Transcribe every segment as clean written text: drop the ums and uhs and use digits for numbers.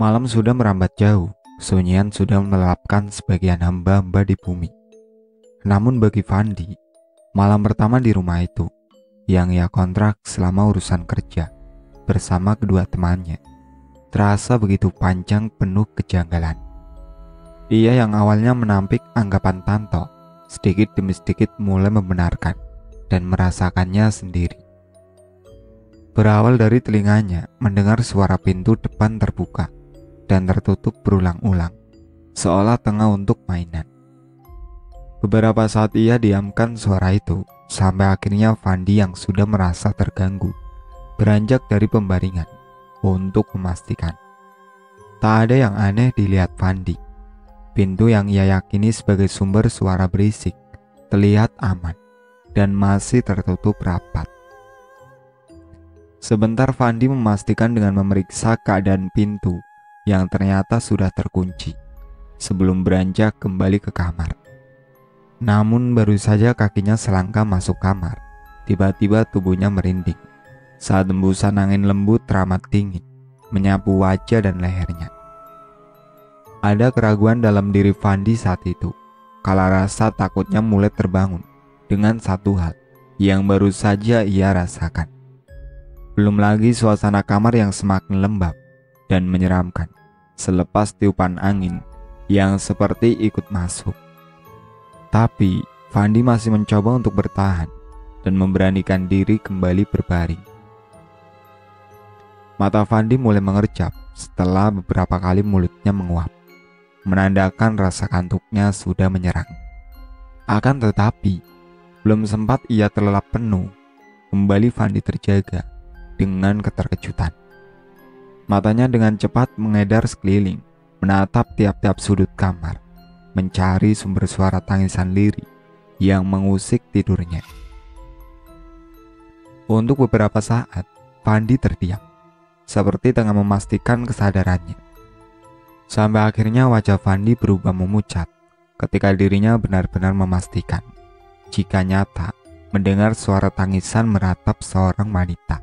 Malam sudah merambat jauh, kesunyian sudah melelapkan sebagian hamba-hamba di bumi. Namun bagi Fandi, malam pertama di rumah itu, yang ia kontrak selama urusan kerja, bersama kedua temannya, terasa begitu panjang penuh kejanggalan. Ia yang awalnya menampik anggapan Tanto, sedikit demi sedikit mulai membenarkan dan merasakannya sendiri. Berawal dari telinganya mendengar suara pintu depan terbuka dan tertutup berulang-ulang, seolah tengah untuk mainan. Beberapa saat ia diamkan suara itu, sampai akhirnya Fandi yang sudah merasa terganggu, beranjak dari pembaringan untuk memastikan. Tak ada yang aneh dilihat Fandi. Pintu yang ia yakini sebagai sumber suara berisik terlihat aman dan masih tertutup rapat. Sebentar Fandi memastikan dengan memeriksa keadaan pintu yang ternyata sudah terkunci sebelum beranjak kembali ke kamar. Namun baru saja kakinya selangkah masuk kamar, tiba-tiba tubuhnya merinding saat hembusan angin lembut teramat dingin menyapu wajah dan lehernya. Ada keraguan dalam diri Fandi saat itu, kala rasa takutnya mulai terbangun dengan satu hal yang baru saja ia rasakan. Belum lagi suasana kamar yang semakin lembab dan menyeramkan selepas tiupan angin yang seperti ikut masuk. Tapi Fandi masih mencoba untuk bertahan dan memberanikan diri kembali berbaring. Mata Fandi mulai mengerjap setelah beberapa kali mulutnya menguap, menandakan rasa kantuknya sudah menyerang. Akan tetapi, belum sempat ia terlelap penuh, kembali Fandi terjaga dengan keterkejutan. Matanya dengan cepat mengedar sekeliling, menatap tiap-tiap sudut kamar, mencari sumber suara tangisan lirih yang mengusik tidurnya. Untuk beberapa saat, Fandi terdiam, seperti tengah memastikan kesadarannya. Sampai akhirnya wajah Fandi berubah memucat ketika dirinya benar-benar memastikan jika nyata mendengar suara tangisan meratap seorang wanita.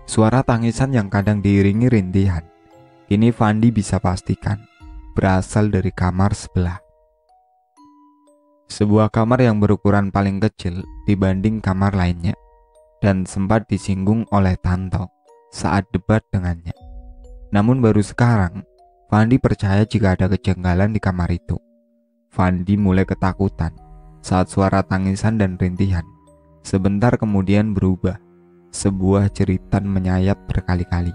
Suara tangisan yang kadang diiringi rintihan, kini Fandi bisa pastikan berasal dari kamar sebelah. Sebuah kamar yang berukuran paling kecil dibanding kamar lainnya dan sempat disinggung oleh Tanto saat debat dengannya. Namun baru sekarang Fandi percaya jika ada kejanggalan di kamar itu. Fandi mulai ketakutan saat suara tangisan dan rintihan sebentar kemudian berubah sebuah jeritan menyayat berkali-kali.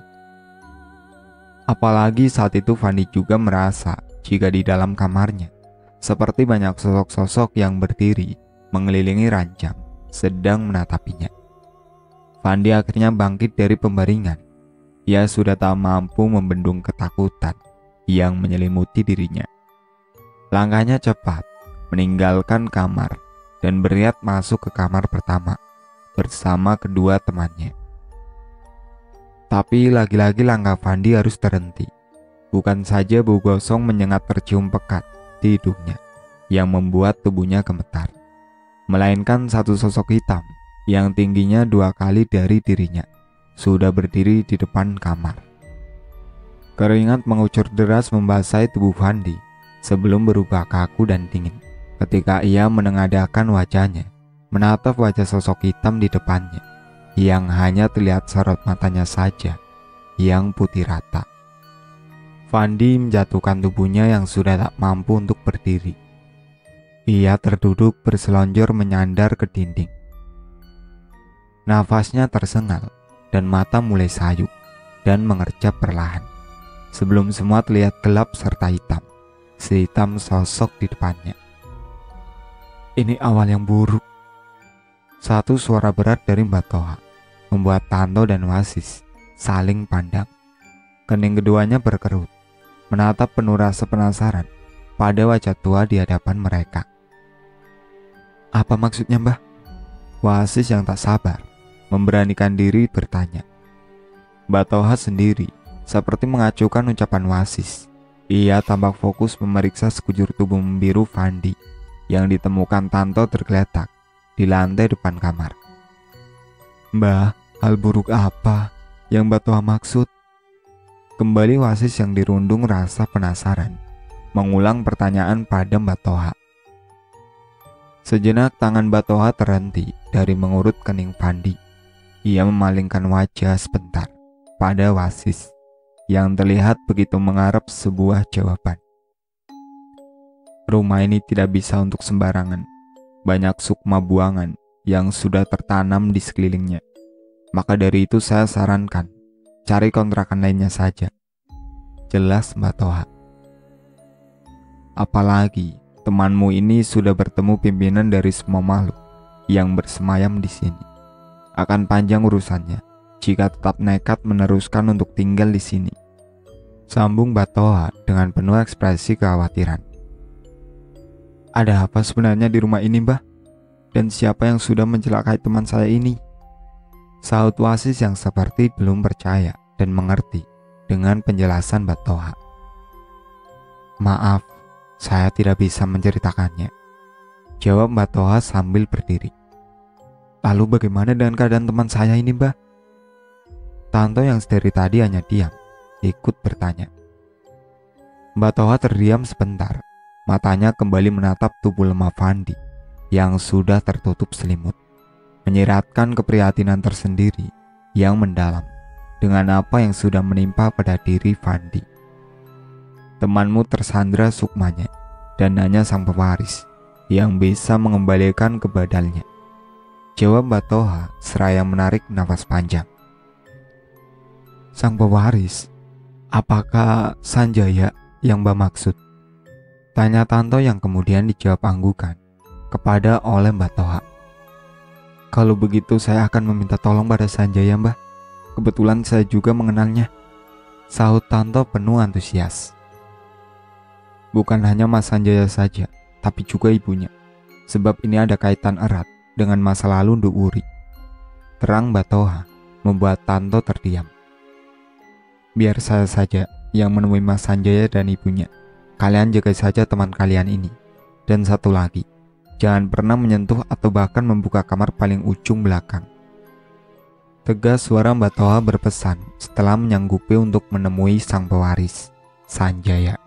Apalagi saat itu Fandi juga merasa jika di dalam kamarnya seperti banyak sosok-sosok yang berdiri mengelilingi ranjang sedang menatapinya. Fandi akhirnya bangkit dari pembaringan. Ia sudah tak mampu membendung ketakutan yang menyelimuti dirinya. Langkahnya cepat, meninggalkan kamar dan berniat masuk ke kamar pertama bersama kedua temannya. Tapi lagi-lagi langkah Fandi harus terhenti. Bukan saja bau gosong menyengat tercium pekat di hidungnya yang membuat tubuhnya gemetar, melainkan satu sosok hitam yang tingginya 2 kali dari dirinya sudah berdiri di depan kamar. Keringat mengucur deras membasahi tubuh Fandi sebelum berubah kaku dan dingin ketika ia menengadahkan wajahnya menatap wajah sosok hitam di depannya yang hanya terlihat sorot matanya saja yang putih rata. Fandi menjatuhkan tubuhnya yang sudah tak mampu untuk berdiri. Ia terduduk berselonjor menyandar ke dinding. Nafasnya tersengal dan mata mulai sayup dan mengerjap perlahan sebelum semua terlihat gelap serta hitam, sehitam sosok di depannya. Ini awal yang buruk. Satu suara berat dari Mbak Toha membuat Tanto dan Wasis saling pandang. Kening keduanya berkerut, menatap penuh rasa penasaran pada wajah tua di hadapan mereka. Apa maksudnya, Mbah? Wasis yang tak sabar memberanikan diri bertanya. Mbak Toha sendiri seperti mengacuhkan ucapan Wasis. Ia tampak fokus memeriksa sekujur tubuh membiru Fandi yang ditemukan Tanto tergeletak di lantai depan kamar. Mbah, hal buruk apa yang Mbak Toha maksud? Kembali Wasis yang dirundung rasa penasaran, mengulang pertanyaan pada Mbak Toha. Sejenak tangan Mbak Toha terhenti dari mengurut kening Fandi. Ia memalingkan wajah sebentar pada Wasis yang terlihat begitu mengharap sebuah jawaban. Rumah ini tidak bisa untuk sembarangan. Banyak sukma buangan yang sudah tertanam di sekelilingnya. Maka dari itu saya sarankan cari kontrakan lainnya saja. Jelas Mbak Toha. Apalagi temanmu ini sudah bertemu pimpinan dari semua makhluk yang bersemayam di sini. Akan panjang urusannya jika tetap nekat meneruskan untuk tinggal di sini. Sambung Mbak Toha dengan penuh ekspresi kekhawatiran. Ada apa sebenarnya di rumah ini, Mbah? Dan siapa yang sudah mencelakai teman saya ini? Sahut Wasis yang seperti belum percaya dan mengerti dengan penjelasan Mbak Toha. Maaf, saya tidak bisa menceritakannya, jawab Mbak Toha sambil berdiri. Lalu bagaimana dengan keadaan teman saya ini, Mbah? Tanto yang dari tadi hanya diam, ikut bertanya. Mbak Toha terdiam sebentar, matanya kembali menatap tubuh lemah Fandi yang sudah tertutup selimut, menyiratkan keprihatinan tersendiri yang mendalam dengan apa yang sudah menimpa pada diri Fandi. Temanmu tersandra sukmanya dan hanya sang pewaris yang bisa mengembalikan kebadalnya, jawab Mbak Toha seraya menarik nafas panjang. Sang pewaris? Apakah Sanjaya yang Mbak maksud? Tanya Tanto yang kemudian dijawab anggukan kepada oleh Mbak Toha. Kalau begitu saya akan meminta tolong pada Sanjaya, Mbah. Kebetulan saya juga mengenalnya, sahut Tanto penuh antusias. Bukan hanya Mas Sanjaya saja, tapi juga ibunya, sebab ini ada kaitan erat dengan masa lalu Nduk Wuri. Terang Mbak Toha membuat Tanto terdiam. Biar saya saja yang menemui Mas Sanjaya dan ibunya. Kalian jaga saja teman kalian ini. Dan satu lagi, jangan pernah menyentuh atau bahkan membuka kamar paling ujung belakang. Tegas suara Mbak Toha berpesan setelah menyanggupi untuk menemui sang pewaris, Sanjaya.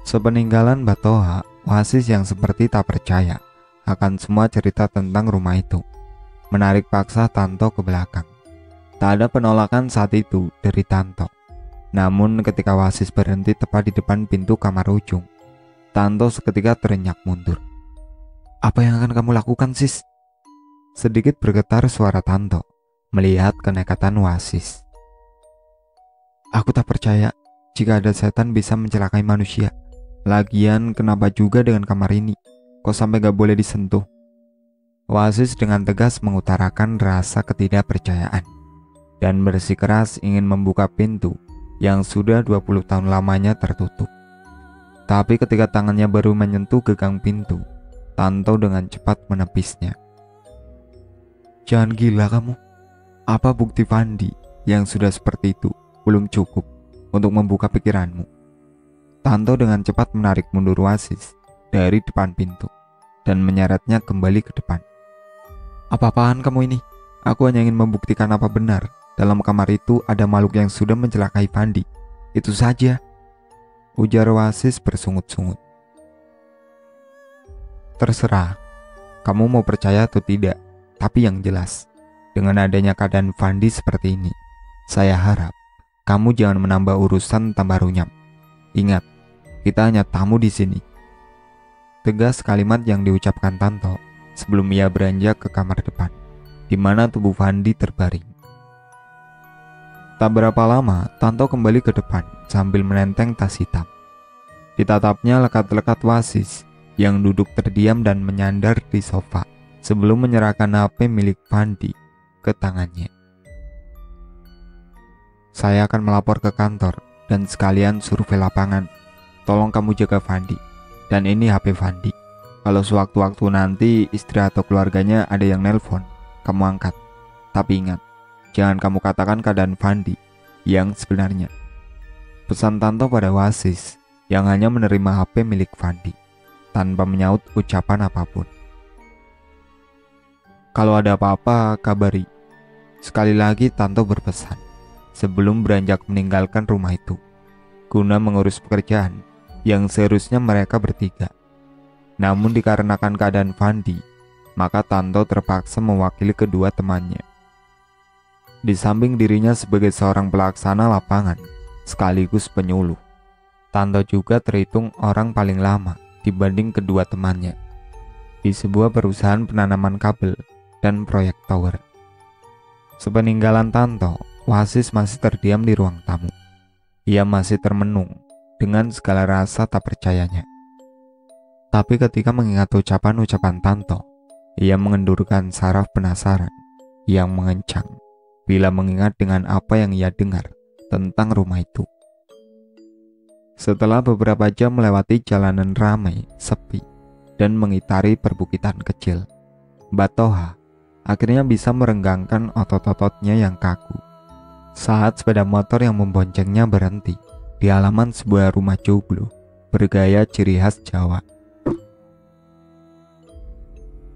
Sepeninggalan Mbak Toha, Wasis yang seperti tak percaya akan semua cerita tentang rumah itu menarik paksa Tanto ke belakang. Tak ada penolakan saat itu dari Tanto. Namun ketika Wasis berhenti tepat di depan pintu kamar ujung, Tanto seketika terenyak mundur. Apa yang akan kamu lakukan, Sis? Sedikit bergetar suara Tanto melihat kenekatan Wasis. Aku tak percaya jika ada setan bisa mencelakai manusia. Lagian kenapa juga dengan kamar ini? Kok sampai gak boleh disentuh? Wasis dengan tegas mengutarakan rasa ketidakpercayaan dan bersikeras ingin membuka pintu yang sudah 20 tahun lamanya tertutup. Tapi ketika tangannya baru menyentuh gagang pintu, Tanto dengan cepat menepisnya. Jangan gila kamu. Apa bukti Fandi yang sudah seperti itu belum cukup untuk membuka pikiranmu? Tanto dengan cepat menarik mundur Wasis dari depan pintu dan menyeretnya kembali ke depan. Apa-apaan kamu ini? Aku hanya ingin membuktikan apa benar dalam kamar itu ada makhluk yang sudah mencelakai Fandi. Itu saja, ujar Wasis bersungut-sungut. Terserah, kamu mau percaya atau tidak. Tapi yang jelas, dengan adanya keadaan Fandi seperti ini, saya harap kamu jangan menambah urusan tambah runyam. Ingat, kita hanya tamu di sini. Tegas kalimat yang diucapkan Tanto sebelum ia beranjak ke kamar depan, di mana tubuh Fandi terbaring. Tak berapa lama, Tanto kembali ke depan sambil menenteng tas hitam. Ditatapnya lekat-lekat Wasis yang duduk terdiam dan menyandar di sofa sebelum menyerahkan HP milik Fandi ke tangannya. Saya akan melapor ke kantor dan sekalian survei lapangan. Tolong kamu jaga Fandi. Dan ini HP Fandi. Kalau sewaktu-waktu nanti istri atau keluarganya ada yang nelpon, kamu angkat. Tapi ingat, jangan kamu katakan keadaan Fandi yang sebenarnya. Pesan Tanto pada Wasis yang hanya menerima HP milik Fandi tanpa menyaut ucapan apapun. Kalau ada apa-apa, kabari. Sekali lagi Tanto berpesan sebelum beranjak meninggalkan rumah itu, guna mengurus pekerjaan yang seharusnya mereka bertiga. Namun dikarenakan keadaan Fandi, maka Tanto terpaksa mewakili kedua temannya. Di samping dirinya sebagai seorang pelaksana lapangan sekaligus penyuluh, Tanto juga terhitung orang paling lama dibanding kedua temannya di sebuah perusahaan penanaman kabel dan proyek tower. Sepeninggalan Tanto, Wasis masih terdiam di ruang tamu. Ia masih termenung dengan segala rasa tak percayanya. Tapi ketika mengingat ucapan-ucapan Tanto, ia mengendurkan saraf penasaran yang mengencang bila mengingat dengan apa yang ia dengar tentang rumah itu. Setelah beberapa jam melewati jalanan ramai, sepi, dan mengitari perbukitan kecil, Mbak Toha akhirnya bisa merenggangkan otot-ototnya yang kaku saat sepeda motor yang memboncengnya berhenti di halaman sebuah rumah joglo bergaya ciri khas Jawa.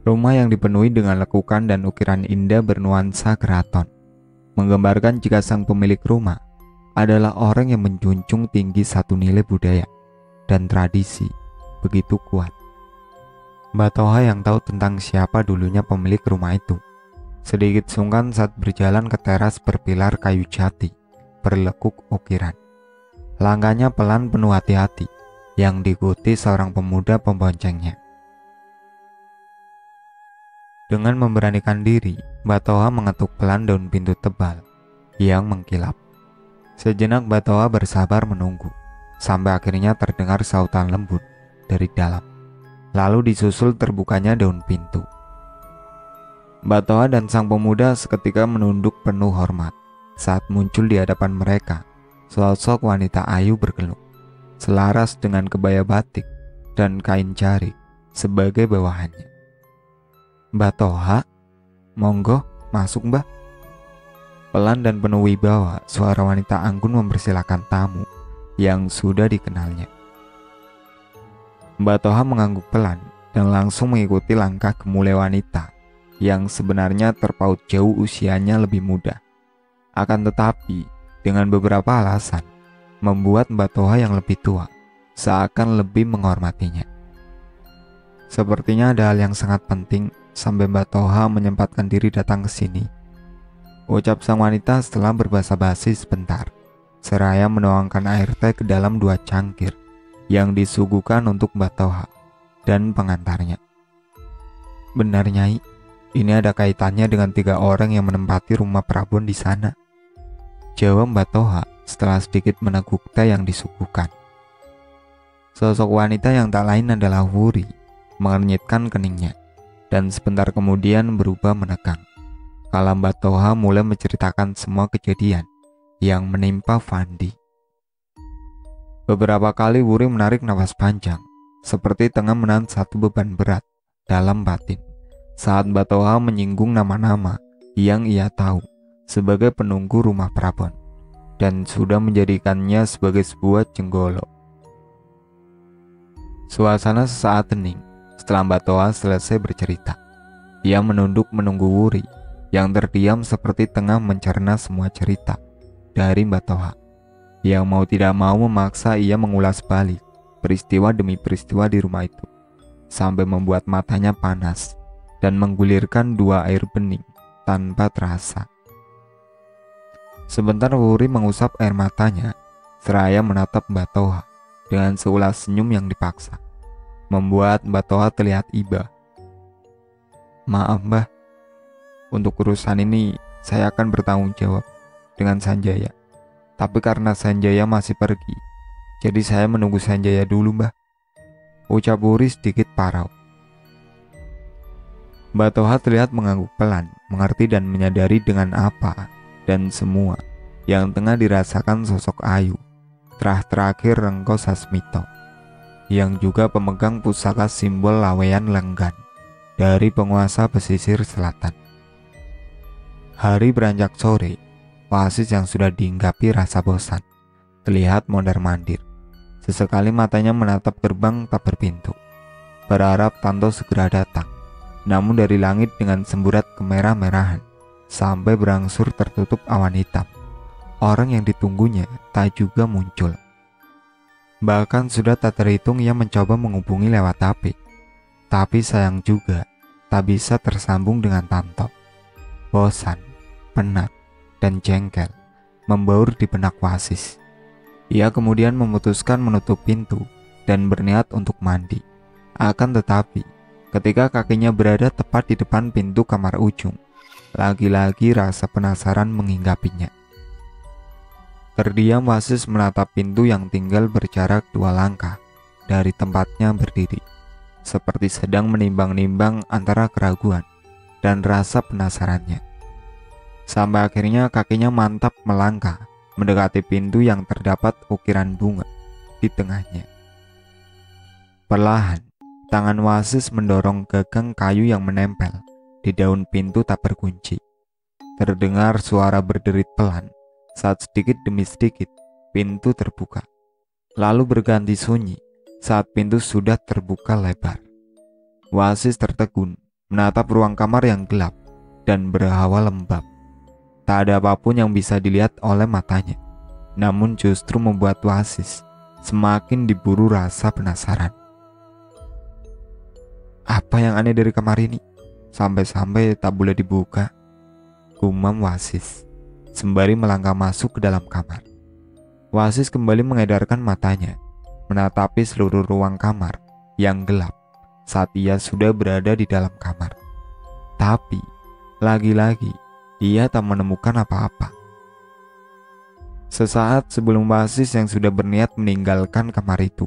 Rumah yang dipenuhi dengan lekukan dan ukiran indah bernuansa keraton, menggambarkan jika sang pemilik rumah adalah orang yang menjunjung tinggi satu nilai budaya dan tradisi begitu kuat. Mbak Toha yang tahu tentang siapa dulunya pemilik rumah itu, sedikit sungkan saat berjalan ke teras berpilar kayu jati berlekuk ukiran. Langkahnya pelan penuh hati-hati yang diikuti seorang pemuda pemboncengnya. Dengan memberanikan diri, Mbak Toha mengetuk pelan daun pintu tebal yang mengkilap. Sejenak Mbak Toha bersabar menunggu, sampai akhirnya terdengar sautan lembut dari dalam. Lalu disusul terbukanya daun pintu. Mbak Toha dan sang pemuda seketika menunduk penuh hormat saat muncul di hadapan mereka sosok wanita ayu bergelung, selaras dengan kebaya batik dan kain jarik sebagai bawahannya. "Mbak Toha, monggo masuk Mbak." Pelan dan penuh wibawa, suara wanita anggun mempersilahkan tamu yang sudah dikenalnya. Mbak Toha mengangguk pelan dan langsung mengikuti langkah gemulai wanita yang sebenarnya terpaut jauh usianya lebih muda. Akan tetapi, dengan beberapa alasan, membuat Mbak Toha yang lebih tua seakan lebih menghormatinya. Sepertinya ada hal yang sangat penting sampai Mbak Toha menyempatkan diri datang ke sini, ucap sang wanita setelah berbasa-basi sebentar, seraya menuangkan air teh ke dalam 2 cangkir yang disuguhkan untuk Mbak Toha dan pengantarnya. "Benar Nyai, ini ada kaitannya dengan 3 orang yang menempati rumah Prabon di sana," jawab Mbak Toha setelah sedikit meneguk teh yang disuguhkan. Sosok wanita yang tak lain adalah Wuri mengernyitkan keningnya dan sebentar kemudian berubah menegang kala Mbak Toha mulai menceritakan semua kejadian yang menimpa Fandi. Beberapa kali Wuri menarik nafas panjang, seperti tengah menahan satu beban berat dalam batin, saat Mbak Toha menyinggung nama-nama yang ia tahu sebagai penunggu rumah Prabon, dan sudah menjadikannya sebagai sebuah jenggolo. Suasana sesaat hening setelah Mbak Toha selesai bercerita. Ia menunduk menunggu Wuri yang terdiam seperti tengah mencerna semua cerita dari Mbak Toha, yang mau tidak mau memaksa ia mengulas balik peristiwa demi peristiwa di rumah itu, sampai membuat matanya panas dan menggulirkan 2 air bening tanpa terasa. Sebentar Wuri mengusap air matanya, seraya menatap Mbak Toha dengan seulas senyum yang dipaksa, membuat Mbak Toha terlihat iba. "Maaf Mbah, untuk urusan ini saya akan bertanggung jawab dengan Sanjaya. Tapi karena Sanjaya masih pergi, jadi saya menunggu Sanjaya dulu Mbah," ucap Wuri sedikit parau. Mbak Toha terlihat mengangguk pelan, mengerti dan menyadari dengan apa dan semua yang tengah dirasakan sosok Ayu, terakhir Rengko Sasmito, yang juga pemegang pusaka simbol Laweyan Lenggan dari penguasa pesisir selatan. Hari beranjak sore, Wasis yang sudah dihinggapi rasa bosan terlihat mondar-mandir. Sesekali matanya menatap gerbang tak berpintu, berharap Tanto segera datang. Namun dari langit dengan semburat kemerah-merahan sampai berangsur tertutup awan hitam, orang yang ditunggunya tak juga muncul. Bahkan sudah tak terhitung ia mencoba menghubungi lewat HP. Tapi sayang juga, tak bisa tersambung dengan Tanto. Bosan, penat, dan jengkel membaur di benak Wasis. Ia kemudian memutuskan menutup pintu dan berniat untuk mandi. Akan tetapi, ketika kakinya berada tepat di depan pintu kamar ujung, lagi-lagi rasa penasaran menghinggapinya. Terdiam Wasis menatap pintu yang tinggal berjarak 2 langkah dari tempatnya berdiri, seperti sedang menimbang-nimbang antara keraguan dan rasa penasarannya. Sampai akhirnya kakinya mantap melangkah mendekati pintu yang terdapat ukiran bunga di tengahnya. Perlahan, tangan Wasis mendorong gagang kayu yang menempel di daun pintu tak berkunci. Terdengar suara berderit pelan saat sedikit demi sedikit pintu terbuka. Lalu berganti sunyi saat pintu sudah terbuka lebar. Wasis tertegun menatap ruang kamar yang gelap dan berhawa lembab. Tak ada apapun yang bisa dilihat oleh matanya, namun justru membuat Wasis semakin diburu rasa penasaran. Apa yang aneh dari kamar ini? Sampai-sampai tak boleh dibuka, gumam Wasis sembari melangkah masuk ke dalam kamar. Wasis kembali mengedarkan matanya, menatapi seluruh ruang kamar yang gelap saat ia sudah berada di dalam kamar. Tapi, lagi-lagi, ia tak menemukan apa-apa. Sesaat sebelum Wasis yang sudah berniat meninggalkan kamar itu,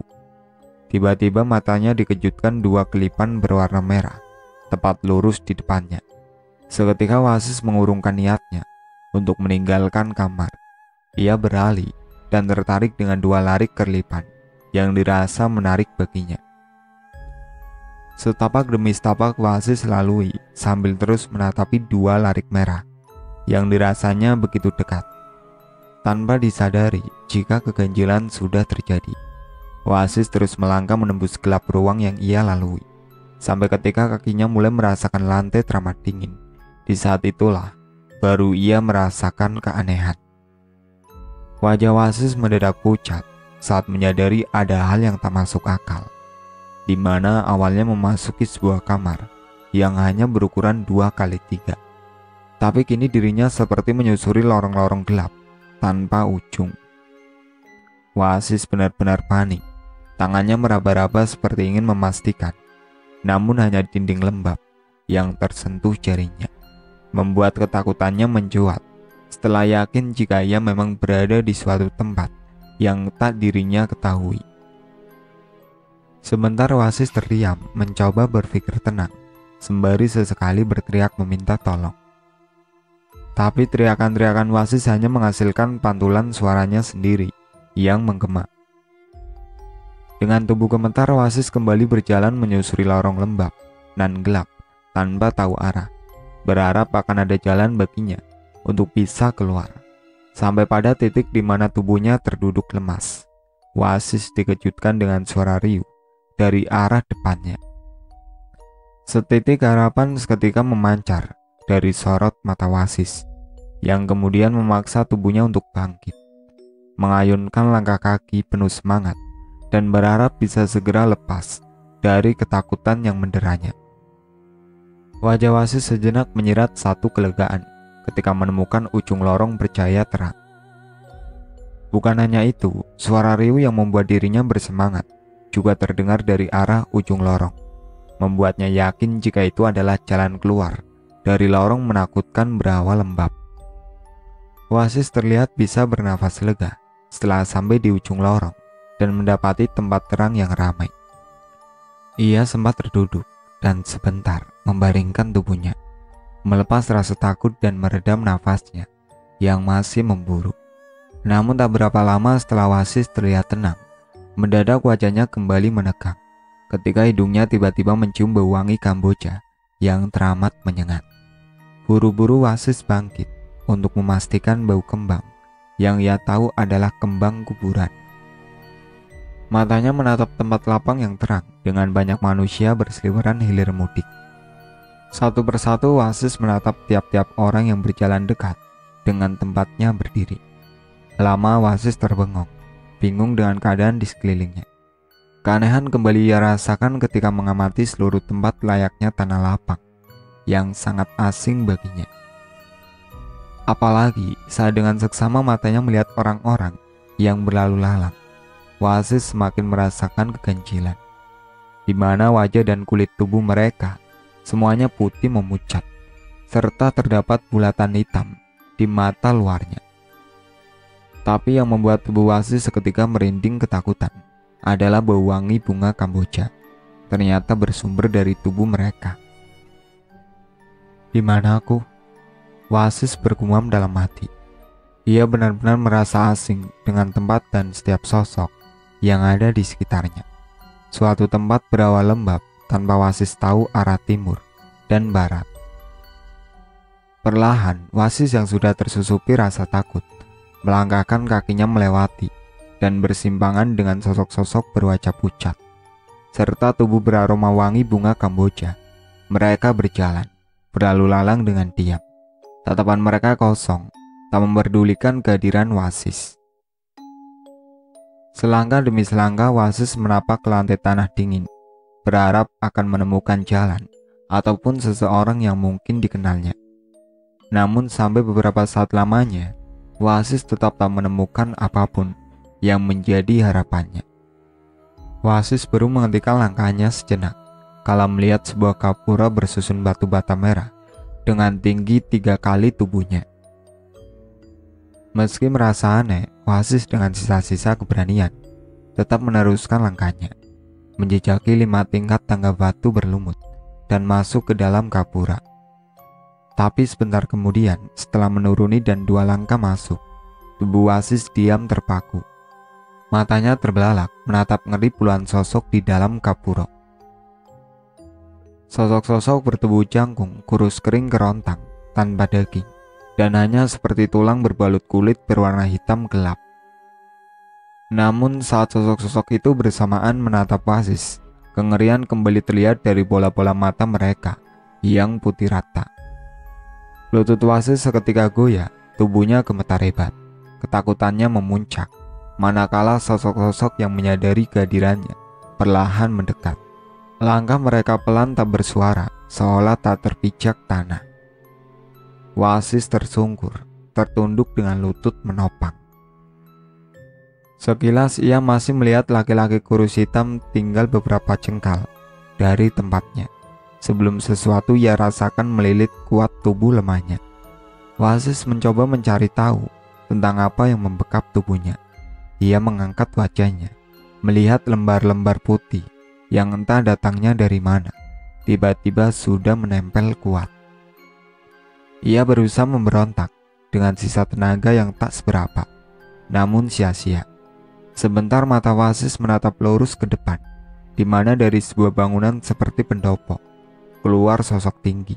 tiba-tiba matanya dikejutkan 2 kelipan berwarna merah, tepat lurus di depannya. Seketika Wasis mengurungkan niatnya untuk meninggalkan kamar. Ia beralih dan tertarik dengan 2 larik kerlipan yang dirasa menarik baginya. Setapak demi setapak Wasis lalui sambil terus menatapi 2 larik merah yang dirasanya begitu dekat. Tanpa disadari jika keganjilan sudah terjadi, Wasis terus melangkah menembus gelap ruang yang ia lalui, sampai ketika kakinya mulai merasakan lantai teramat dingin. Di saat itulah baru ia merasakan keanehan. Wajah Wasis mendadak pucat saat menyadari ada hal yang tak masuk akal, di mana awalnya memasuki sebuah kamar yang hanya berukuran 2x3. Tapi kini dirinya seperti menyusuri lorong-lorong gelap tanpa ujung. Wasis benar-benar panik. Tangannya meraba-raba seperti ingin memastikan, namun hanya dinding lembab yang tersentuh jarinya, membuat ketakutannya mencuat setelah yakin jika ia memang berada di suatu tempat yang tak dirinya ketahui. Sebentar Wasis terdiam mencoba berpikir tenang, sembari sesekali berteriak meminta tolong. Tapi teriakan-teriakan Wasis hanya menghasilkan pantulan suaranya sendiri yang menggema. Dengan tubuh gemetar, Wasis kembali berjalan menyusuri lorong lembab nan gelap tanpa tahu arah, berharap akan ada jalan baginya untuk bisa keluar. Sampai pada titik di mana tubuhnya terduduk lemas, Wasis dikejutkan dengan suara riuh dari arah depannya. Setitik harapan seketika memancar dari sorot mata Wasis, yang kemudian memaksa tubuhnya untuk bangkit, mengayunkan langkah kaki penuh semangat dan berharap bisa segera lepas dari ketakutan yang menderanya. Wajah Wasis sejenak menyirat satu kelegaan ketika menemukan ujung lorong bercahaya terang. Bukan hanya itu, suara riuh yang membuat dirinya bersemangat juga terdengar dari arah ujung lorong, membuatnya yakin jika itu adalah jalan keluar dari lorong menakutkan berawa lembab. Wasis terlihat bisa bernafas lega setelah sampai di ujung lorong dan mendapati tempat terang yang ramai. Ia sempat terduduk dan sebentar membaringkan tubuhnya, melepas rasa takut dan meredam nafasnya yang masih memburu. Namun tak berapa lama setelah Wasis terlihat tenang, mendadak wajahnya kembali menegang ketika hidungnya tiba-tiba mencium bau wangi Kamboja yang teramat menyengat. Buru-buru Wasis bangkit untuk memastikan bau kembang yang ia tahu adalah kembang kuburan. Matanya menatap tempat lapang yang terang dengan banyak manusia berseliweran hilir mudik. Satu persatu Wasis menatap tiap-tiap orang yang berjalan dekat dengan tempatnya berdiri. Lama Wasis terbengong, bingung dengan keadaan di sekelilingnya. Keanehan kembali ia rasakan ketika mengamati seluruh tempat layaknya tanah lapang yang sangat asing baginya. Apalagi saat dengan seksama matanya melihat orang-orang yang berlalu lalang, Wasis semakin merasakan keganjilan, di mana wajah dan kulit tubuh mereka semuanya putih memucat, serta terdapat bulatan hitam di mata luarnya. Tapi yang membuat tubuh Wasis seketika merinding ketakutan adalah bau wangi bunga Kamboja. Ternyata bersumber dari tubuh mereka. Di mana aku? Wasis bergumam dalam hati. Ia benar-benar merasa asing dengan tempat dan setiap sosok yang ada di sekitarnya. Suatu tempat berawal lembab tanpa Wasis tahu arah timur dan barat. Perlahan, Wasis yang sudah tersusupi rasa takut melangkahkan kakinya melewati dan bersimpangan dengan sosok-sosok berwajah pucat serta tubuh beraroma wangi bunga Kamboja. Mereka berjalan, berlalu lalang dengan diam. Tatapan mereka kosong, tak memperdulikan kehadiran Wasis. Selangkah demi selangkah Wasis menapak ke lantai tanah dingin, berharap akan menemukan jalan ataupun seseorang yang mungkin dikenalnya. Namun sampai beberapa saat lamanya, Wasis tetap tak menemukan apapun yang menjadi harapannya. Wasis baru menghentikan langkahnya sejenak kala melihat sebuah gapura bersusun batu bata merah dengan tinggi 3 kali tubuhnya. Meski merasa aneh, Wasis dengan sisa-sisa keberanian tetap meneruskan langkahnya, menjejaki 5 tingkat tangga batu berlumut dan masuk ke dalam gapura. Tapi sebentar kemudian, setelah menuruni dan 2 langkah masuk, tubuh Wasis diam terpaku. Matanya terbelalak menatap ngeri puluhan sosok di dalam gapura. Sosok-sosok bertubuh jangkung, kurus kering kerontang, tanpa daging, dan hanya seperti tulang berbalut kulit berwarna hitam gelap. Namun saat sosok-sosok itu bersamaan menatap Wasis, kengerian kembali terlihat dari bola-bola mata mereka yang putih rata. Lutut Wasis seketika goyah, tubuhnya gemetar hebat. Ketakutannya memuncak, manakala sosok-sosok yang menyadari kehadirannya perlahan mendekat. Langkah mereka pelan tak bersuara, seolah tak terpijak tanah. Wasis tersungkur, tertunduk dengan lutut menopang. Sekilas ia masih melihat laki-laki kurus hitam tinggal beberapa jengkal dari tempatnya, sebelum sesuatu ia rasakan melilit kuat tubuh lemahnya. Wasis mencoba mencari tahu tentang apa yang membekap tubuhnya. Ia mengangkat wajahnya, melihat lembar-lembar putih yang entah datangnya dari mana, tiba-tiba sudah menempel kuat. Ia berusaha memberontak dengan sisa tenaga yang tak seberapa, namun sia-sia. Sebentar mata Wasis menatap lurus ke depan, di mana dari sebuah bangunan seperti pendopo keluar sosok tinggi,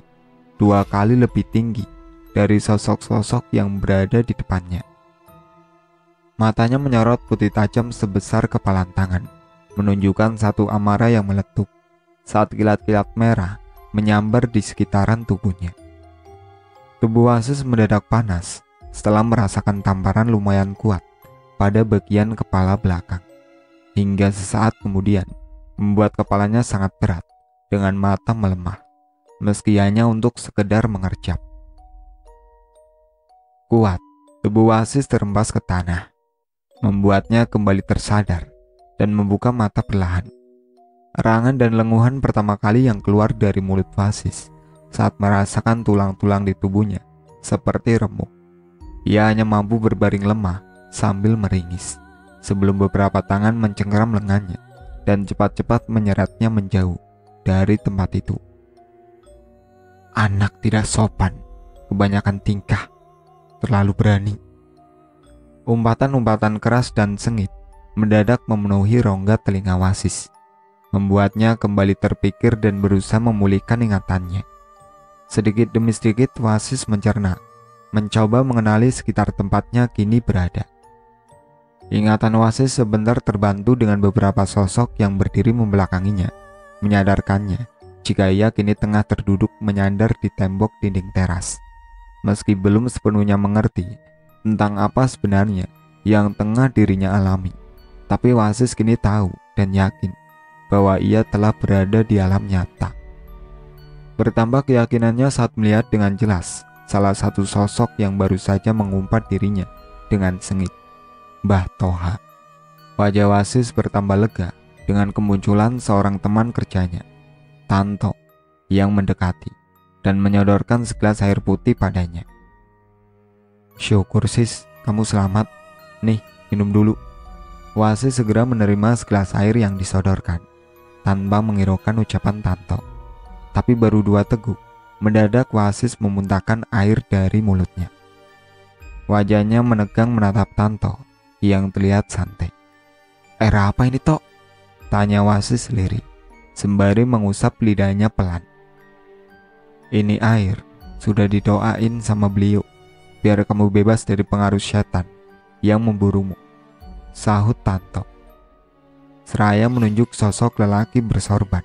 2 kali lebih tinggi dari sosok-sosok yang berada di depannya. Matanya menyorot putih tajam sebesar kepalan tangan, menunjukkan satu amarah yang meletup saat kilat-kilat merah menyambar di sekitaran tubuhnya. Tubuh Wasis mendadak panas setelah merasakan tamparan lumayan kuat pada bagian kepala belakang, hingga sesaat kemudian membuat kepalanya sangat berat dengan mata melemah, meski hanya untuk sekedar mengerjap. Kuat, tubuh Wasis terhempas ke tanah, membuatnya kembali tersadar dan membuka mata perlahan. Erangan dan lenguhan pertama kali yang keluar dari mulut Wasis saat merasakan tulang-tulang di tubuhnya seperti remuk. Ia hanya mampu berbaring lemah sambil meringis, sebelum beberapa tangan mencengkeram lengannya dan cepat-cepat menyeretnya menjauh dari tempat itu. Anak tidak sopan, kebanyakan tingkah, terlalu berani. Umpatan-umpatan keras dan sengit mendadak memenuhi rongga telinga Wasis, membuatnya kembali terpikir dan berusaha memulihkan ingatannya. Sedikit demi sedikit Wasis mencerna, mencoba mengenali sekitar tempatnya kini berada. Ingatan Wasis sebentar terbantu dengan beberapa sosok yang berdiri membelakanginya, menyadarkannya jika ia kini tengah terduduk menyandar di tembok dinding teras. Meski belum sepenuhnya mengerti tentang apa sebenarnya yang tengah dirinya alami. Tapi Wasis kini tahu dan yakin bahwa ia telah berada di alam nyata. Bertambah keyakinannya saat melihat dengan jelas salah satu sosok yang baru saja mengumpat dirinya dengan sengit, Mbah Toha. Wajah Wasis bertambah lega dengan kemunculan seorang teman kerjanya, Tanto, yang mendekati dan menyodorkan segelas air putih padanya. "Syukur sis, kamu selamat. Nih, minum dulu." Wasis segera menerima segelas air yang disodorkan tanpa menghiraukan ucapan Tanto. Tapi baru 2 teguk, mendadak Wasis memuntahkan air dari mulutnya. Wajahnya menegang menatap Tanto yang terlihat santai. "Air apa ini, Tok?" tanya Wasis lirik, sembari mengusap lidahnya pelan. "Ini air, sudah didoain sama beliau, biar kamu bebas dari pengaruh setan yang memburumu," sahut Tanto. Seraya menunjuk sosok lelaki bersorban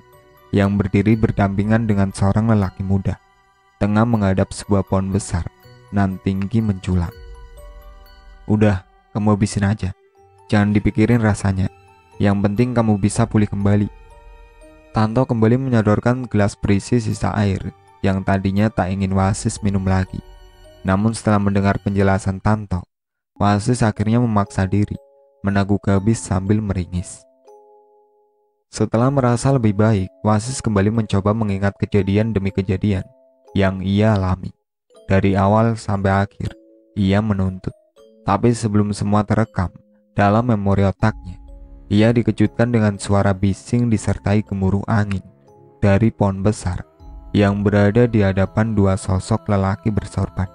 yang berdiri berdampingan dengan seorang lelaki muda, tengah menghadap sebuah pohon besar nan tinggi menjulang. "Udah, kamu habisin aja. Jangan dipikirin rasanya. Yang penting kamu bisa pulih kembali." Tanto kembali menyodorkan gelas berisi sisa air yang tadinya tak ingin Wasis minum lagi. Namun setelah mendengar penjelasan Tanto, Wasis akhirnya memaksa diri menaguk habis sambil meringis. Setelah merasa lebih baik, Wasis kembali mencoba mengingat kejadian demi kejadian yang ia alami. Dari awal sampai akhir, ia menuntut. Tapi sebelum semua terekam dalam memori otaknya, ia dikejutkan dengan suara bising disertai gemuruh angin dari pohon besar yang berada di hadapan 2 sosok lelaki bersorban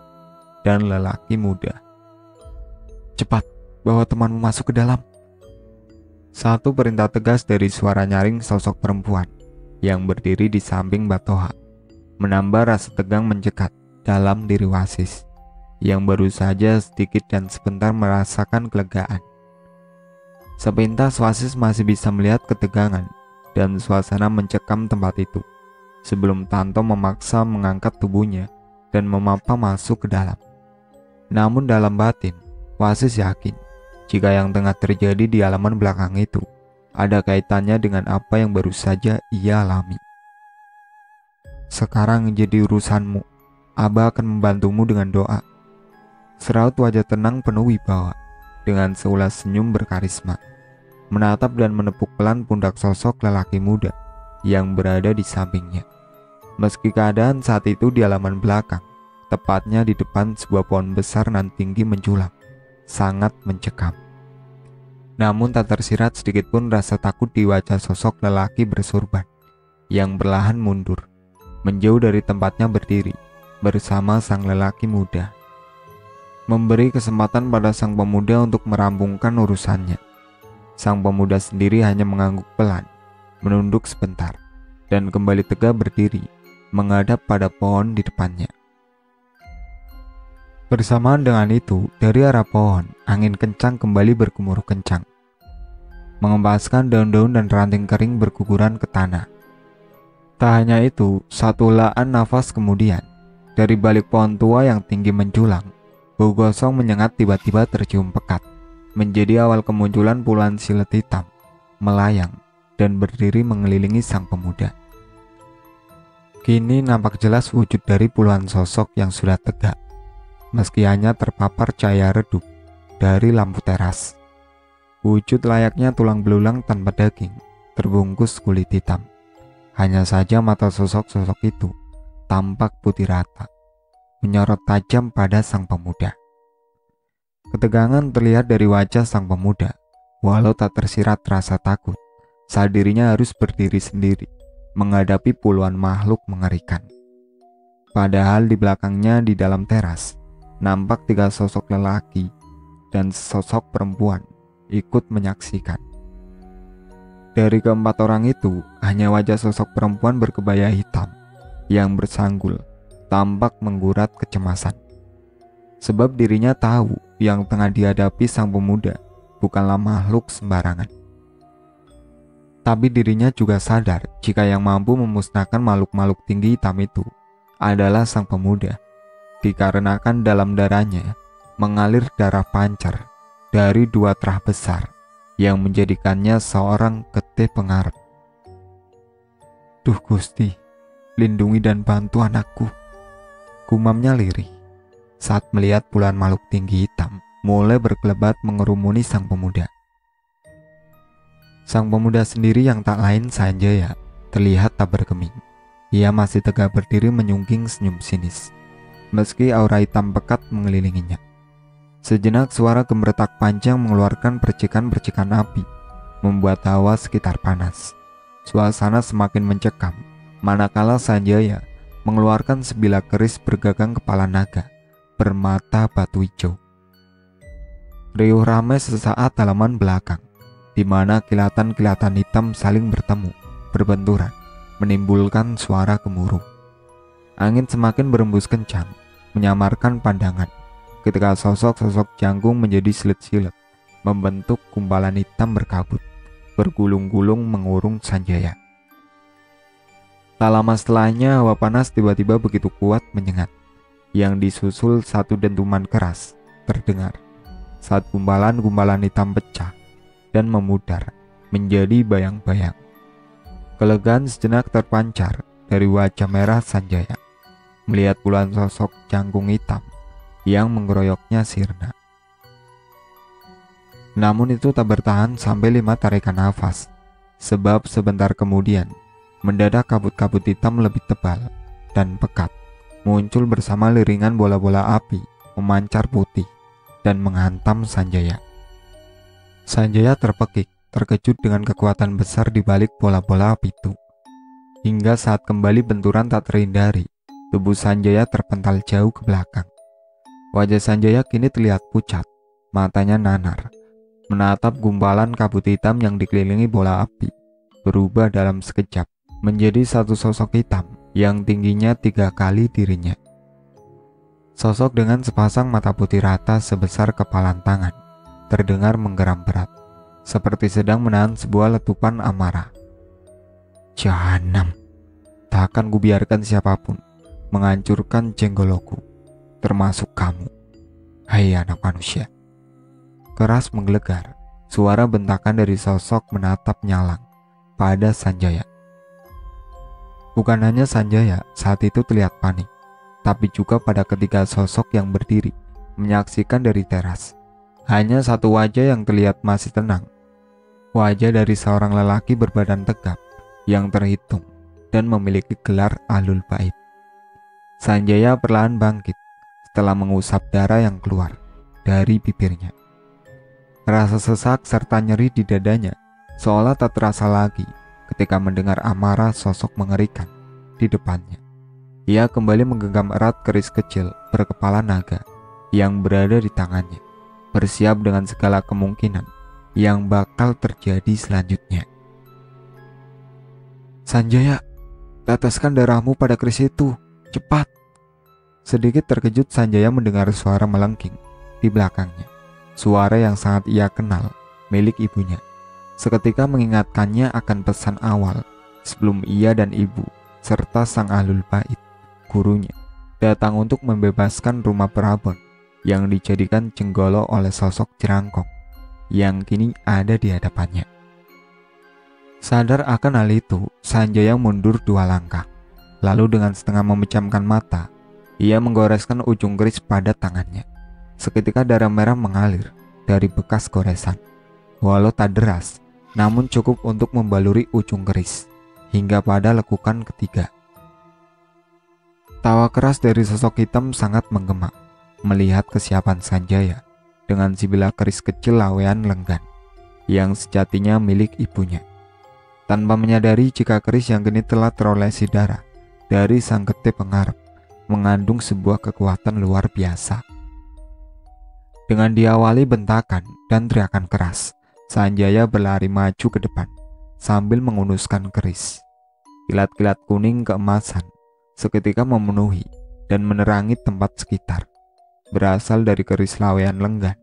dan lelaki muda. "Cepat, bawa temanmu masuk ke dalam." Satu perintah tegas dari suara nyaring sosok perempuan yang berdiri di samping Mbah Toha menambah rasa tegang menjekat dalam diri Wasis yang baru saja sedikit dan sebentar merasakan kelegaan. Sepintas Wasis masih bisa melihat ketegangan dan suasana mencekam tempat itu sebelum Tanto memaksa mengangkat tubuhnya dan memapa masuk ke dalam. Namun dalam batin, Wasis yakin jika yang tengah terjadi di halaman belakang itu ada kaitannya dengan apa yang baru saja ia alami. "Sekarang jadi urusanmu. Abah akan membantumu dengan doa," seraut wajah tenang penuh wibawa dengan seulas senyum berkarisma, menatap dan menepuk pelan pundak sosok lelaki muda yang berada di sampingnya. Meski keadaan saat itu di halaman belakang, tepatnya di depan sebuah pohon besar nan tinggi menjulang, sangat mencekam. Namun tak tersirat sedikit pun rasa takut di wajah sosok lelaki bersorban yang perlahan mundur, menjauh dari tempatnya berdiri bersama sang lelaki muda, memberi kesempatan pada sang pemuda untuk merampungkan urusannya. Sang pemuda sendiri hanya mengangguk pelan, menunduk sebentar, dan kembali tegak berdiri menghadap pada pohon di depannya. Bersamaan dengan itu, dari arah pohon, angin kencang kembali bergemuruh kencang, mengempaskan daun-daun dan ranting kering berguguran ke tanah. Tak hanya itu, satu helaan nafas kemudian, dari balik pohon tua yang tinggi menjulang, bau gosong menyengat tiba-tiba tercium pekat, menjadi awal kemunculan puluhan silet hitam, melayang, dan berdiri mengelilingi sang pemuda. Kini nampak jelas wujud dari puluhan sosok yang sudah tegak, meski hanya terpapar cahaya redup dari lampu teras. Wujud layaknya tulang belulang tanpa daging, terbungkus kulit hitam. Hanya saja mata sosok-sosok itu tampak putih rata, menyorot tajam pada sang pemuda. Ketegangan terlihat dari wajah sang pemuda, walau tak tersirat rasa takut saat dirinya harus berdiri sendiri menghadapi puluhan makhluk mengerikan. Padahal di belakangnya di dalam teras, nampak 3 sosok lelaki dan sosok perempuan ikut menyaksikan. Dari keempat orang itu, hanya wajah sosok perempuan berkebaya hitam yang bersanggul tampak menggurat kecemasan. Sebab dirinya tahu yang tengah dihadapi sang pemuda bukanlah makhluk sembarangan. Tapi dirinya juga sadar jika yang mampu memusnahkan makhluk-makhluk tinggi hitam itu adalah sang pemuda, dikarenakan dalam darahnya mengalir darah pancar dari dua terah besar yang menjadikannya seorang getih pengarep. "Duh Gusti, lindungi dan bantu anakku," gumamnya lirih saat melihat puluhan makhluk tinggi hitam mulai berkelebat mengerumuni sang pemuda. Sang pemuda sendiri yang tak lain Sanjaya terlihat tak bergeming. Ia masih tegak berdiri menyungking senyum sinis, meski aura hitam pekat mengelilinginya. Sejenak suara gemeretak panjang mengeluarkan percikan-percikan api, membuat hawa sekitar panas. Suasana semakin mencekam, manakala Sanjaya mengeluarkan sebilah keris bergagang kepala naga, bermata batu hijau. Riuh ramai sesaat halaman belakang, di mana kilatan-kilatan hitam saling bertemu, berbenturan, menimbulkan suara gemuruh. Angin semakin berembus kencang, menyamarkan pandangan, ketika sosok-sosok jangkung menjadi silet-silet, membentuk gumpalan hitam berkabut, bergulung-gulung mengurung Sanjaya. Tak lama setelahnya, hawa panas tiba-tiba begitu kuat menyengat, yang disusul satu dentuman keras terdengar saat gumpalan-gumpalan hitam pecah dan memudar menjadi bayang-bayang. Kelegaan sejenak terpancar dari wajah merah Sanjaya melihat puluhan sosok jangkung hitam yang mengeroyoknya sirna. Namun itu tak bertahan sampai 5 tarikan nafas, sebab sebentar kemudian mendadak kabut-kabut hitam lebih tebal dan pekat muncul bersama liringan bola-bola api memancar putih dan menghantam Sanjaya. Sanjaya terpekik, terkejut dengan kekuatan besar di balik bola-bola api itu. Hingga saat kembali benturan tak terhindari, tubuh Sanjaya terpental jauh ke belakang. Wajah Sanjaya kini terlihat pucat, matanya nanar, menatap gumpalan kabut hitam yang dikelilingi bola api, berubah dalam sekejap menjadi satu sosok hitam yang tingginya 3 kali dirinya. Sosok dengan sepasang mata putih rata sebesar kepalan tangan, terdengar menggeram berat, seperti sedang menahan sebuah letupan amarah. "Jahanam, tak akan kubiarkan siapapun menghancurkan Jenggoloku, termasuk kamu, hai anak manusia." Keras menggelegar, suara bentakan dari sosok menatap nyalang pada Sanjaya. Bukan hanya Sanjaya saat itu terlihat panik, tapi juga pada ketiga sosok yang berdiri menyaksikan dari teras. Hanya satu wajah yang terlihat masih tenang, wajah dari seorang lelaki berbadan tegap yang terhitung dan memiliki gelar Ahlul Bait. Sanjaya perlahan bangkit setelah mengusap darah yang keluar dari bibirnya. Rasa sesak serta nyeri di dadanya seolah tak terasa lagi ketika mendengar amarah sosok mengerikan di depannya. Ia kembali menggenggam erat keris kecil berkepala naga yang berada di tangannya, bersiap dengan segala kemungkinan yang bakal terjadi selanjutnya. "Sanjaya, teteskan darahmu pada keris itu, cepat!" Sedikit terkejut Sanjaya mendengar suara melengking di belakangnya. Suara yang sangat ia kenal, milik ibunya. Seketika mengingatkannya akan pesan awal sebelum ia dan ibu serta sang Ahlul Bait, gurunya, datang untuk membebaskan rumah Prabon yang dijadikan jenggolo oleh sosok jerangkong yang kini ada di hadapannya. Sadar akan hal itu, Sanjaya mundur 2 langkah. Lalu dengan setengah memejamkan mata, ia menggoreskan ujung keris pada tangannya. Seketika darah merah mengalir dari bekas goresan. Walau tak deras, namun cukup untuk membaluri ujung keris hingga pada lekukan ketiga. Tawa keras dari sosok hitam sangat menggema melihat kesiapan Sanjaya dengan sebilah keris kecil lawean lenggan yang sejatinya milik ibunya. Tanpa menyadari jika keris yang kini telah terolesi darah dari sang getih pengarep mengandung sebuah kekuatan luar biasa. Dengan diawali bentakan dan teriakan keras, Sanjaya berlari maju ke depan sambil mengunuskan keris. Kilat-kilat kuning keemasan seketika memenuhi dan menerangi tempat sekitar, berasal dari keris lawean lenggan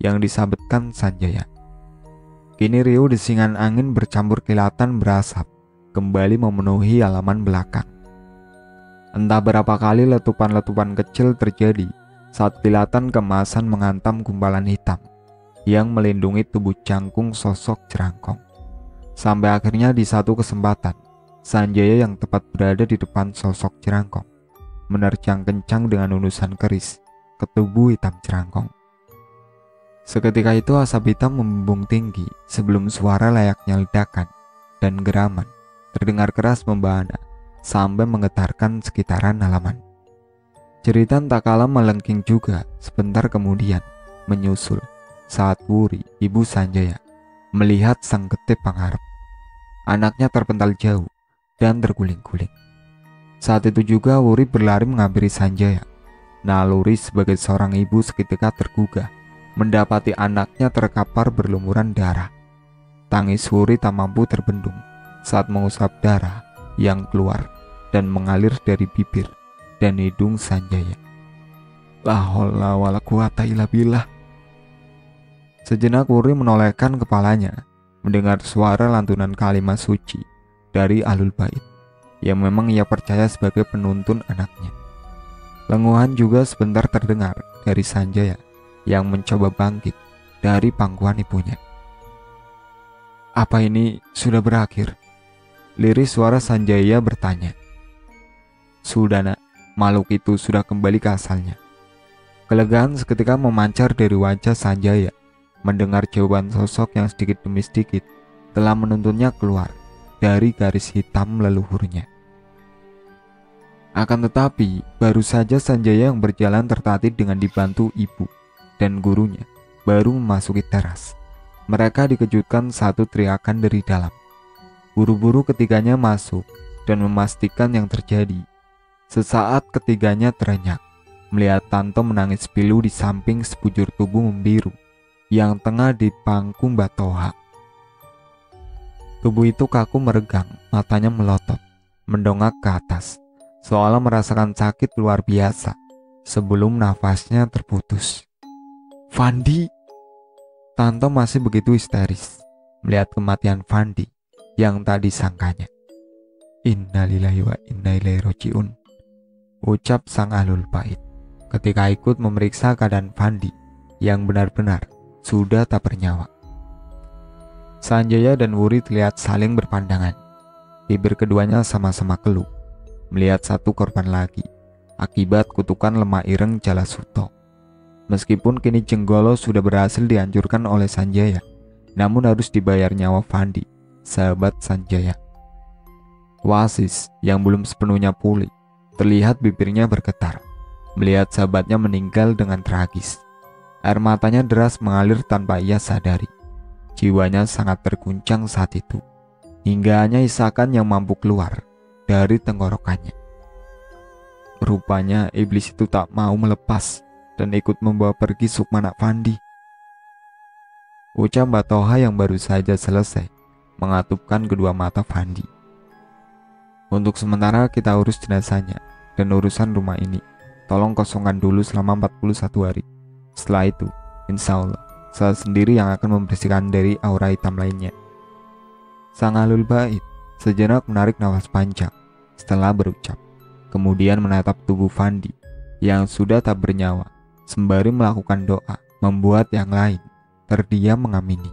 yang disabetkan Sanjaya. Kini riuh desingan angin bercampur kilatan berasap kembali memenuhi halaman belakang. Entah berapa kali letupan-letupan kecil terjadi saat kilatan keemasan menghantam gumpalan hitam yang melindungi tubuh cangkung sosok Jerangkong. Sampai akhirnya di satu kesempatan, Sanjaya yang tepat berada di depan sosok Jerangkong menerjang kencang dengan unusan keris ke tubuh hitam Jerangkong. Seketika itu asap hitam membumbung tinggi sebelum suara layaknya ledakan dan geraman terdengar keras membahana sampai menggetarkan sekitaran halaman. Jeritan tak kalah melengking juga sebentar kemudian menyusul saat Wuri, ibu Sanjaya, melihat sang getih pengharap. Anaknya terpental jauh dan terguling-guling. Saat itu juga Wuri berlari menghampiri Sanjaya. Naluri sebagai seorang ibu seketika tergugah mendapati anaknya terkapar berlumuran darah. Tangis Wuri tak mampu terbendung saat mengusap darah yang keluar dan mengalir dari bibir dan hidung Sanjaya. La haula wala quwata illa billah. Sejenak Wuri menolehkan kepalanya mendengar suara lantunan kalimat suci dari Ahlul Bait yang memang ia percaya sebagai penuntun anaknya. Lenguhan juga sebentar terdengar dari Sanjaya yang mencoba bangkit dari pangkuan ibunya. Apa ini sudah berakhir? Lirih suara Sanjaya bertanya. Sudah nak, makhluk itu sudah kembali ke asalnya. Kelegaan seketika memancar dari wajah Sanjaya mendengar jawaban sosok yang sedikit demi sedikit telah menuntunnya keluar dari garis hitam leluhurnya. Akan tetapi, baru saja Sanjaya yang berjalan tertatih dengan dibantu ibu dan gurunya baru memasuki teras. Mereka dikejutkan satu teriakan dari dalam. Buru-buru ketiganya masuk dan memastikan yang terjadi. Sesaat ketiganya terenyak melihat Tanto menangis pilu di samping sebujur tubuh membiru yang tengah dipangku Mbak Toha. Tubuh itu kaku meregang, matanya melotot, mendongak ke atas, seolah merasakan sakit luar biasa sebelum nafasnya terputus. Fandi! Tanto masih begitu histeris melihat kematian Fandi yang tak disangkanya. Innalillahi wa inna ilaihi rajiun, ucap sang Ahlul Bait ketika ikut memeriksa keadaan Fandi yang benar-benar sudah tak bernyawa. Sanjaya dan Wuri terlihat saling berpandangan. Bibir keduanya sama-sama keluh melihat satu korban lagi akibat kutukan lemah ireng Jalasuto. Meskipun kini Jenggolo sudah berhasil dihancurkan oleh Sanjaya, namun harus dibayar nyawa Fandi, sahabat Sanjaya. Wasis yang belum sepenuhnya pulih, terlihat bibirnya bergetar melihat sahabatnya meninggal dengan tragis. Air matanya deras mengalir tanpa ia sadari. Jiwanya sangat terguncang saat itu, hingga hanya isakan yang mampu keluar dari tenggorokannya. Rupanya iblis itu tak mau melepas dan ikut membawa pergi Sukmanak Fandi, ucap Mbak Toha yang baru saja selesai mengatupkan kedua mata Fandi. Untuk sementara kita urus jenazahnya dan urusan rumah ini tolong kosongkan dulu selama 41 hari. Setelah itu, insya Allah saya sendiri yang akan membersihkan dari aura hitam lainnya. Sang Ahlul Bait sejenak menarik nafas panjang setelah berucap, kemudian menatap tubuh Fandi yang sudah tak bernyawa sembari melakukan doa membuat yang lain terdiam mengamini.